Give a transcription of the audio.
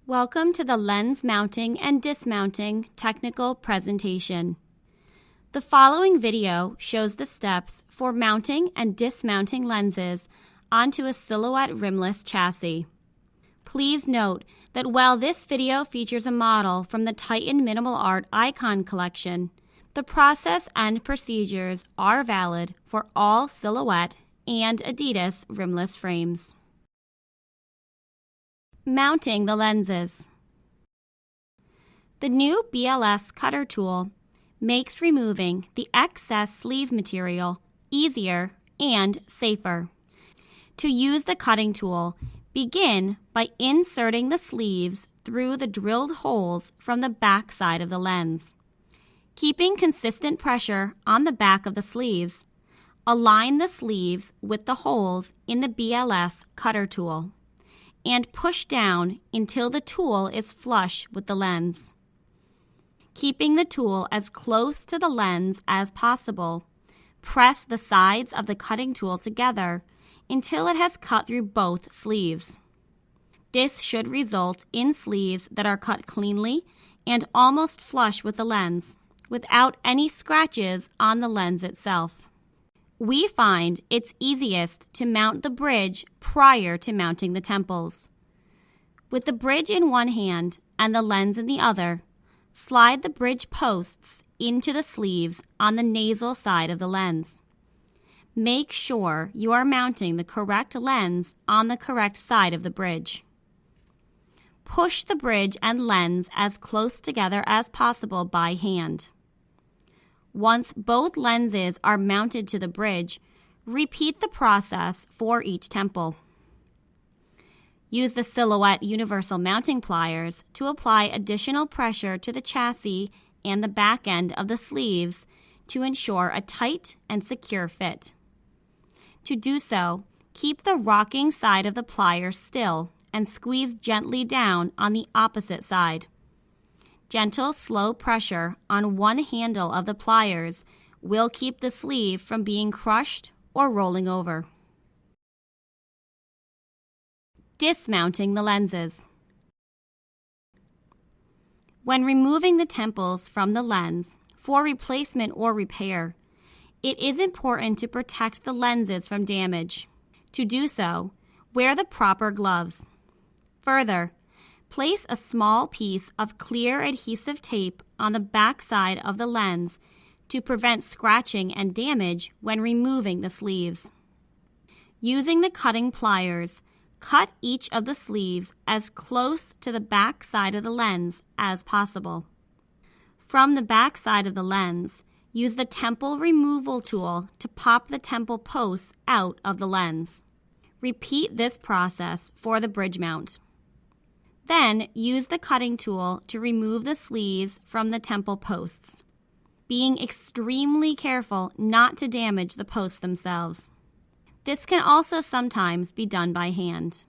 Welcome to the lens mounting and dismounting technical presentation. The following video shows the steps for mounting and dismounting lenses onto a Silhouette rimless chassis. Please note that while this video features a model from the Titan Minimal Art Icon collection, the process and procedures are valid for all Silhouette and Adidas rimless frames. Mounting the lenses. The new BLS cutter tool makes removing the excess sleeve material easier and safer. To use the cutting tool, begin by inserting the sleeves through the drilled holes from the back side of the lens. Keeping consistent pressure on the back of the sleeves, align the sleeves with the holes in the BLS cutter tool and push down until the tool is flush with the lens. Keeping the tool as close to the lens as possible, press the sides of the cutting tool together until it has cut through both sleeves. This should result in sleeves that are cut cleanly and almost flush with the lens, without any scratches on the lens itself. We find it's easiest to mount the bridge prior to mounting the temples. With the bridge in one hand and the lens in the other, slide the bridge posts into the sleeves on the nasal side of the lens. Make sure you are mounting the correct lens on the correct side of the bridge. Push the bridge and lens as close together as possible by hand. Once both lenses are mounted to the bridge, repeat the process for each temple. Use the Silhouette universal mounting pliers to apply additional pressure to the chassis and the back end of the sleeves to ensure a tight and secure fit. To do so, keep the rocking side of the pliers still and squeeze gently down on the opposite side. Gentle, slow pressure on one handle of the pliers will keep the sleeve from being crushed or rolling over. Dismounting the lenses. When removing the temples from the lens for replacement or repair, it is important to protect the lenses from damage. To do so, wear the proper gloves. Further, place a small piece of clear adhesive tape on the back side of the lens to prevent scratching and damage when removing the sleeves. Using the cutting pliers, cut each of the sleeves as close to the back side of the lens as possible. From the back side of the lens, use the temple removal tool to pop the temple posts out of the lens. Repeat this process for the bridge mount. Then, use the cutting tool to remove the sleeves from the temple posts, being extremely careful not to damage the posts themselves. This can also sometimes be done by hand.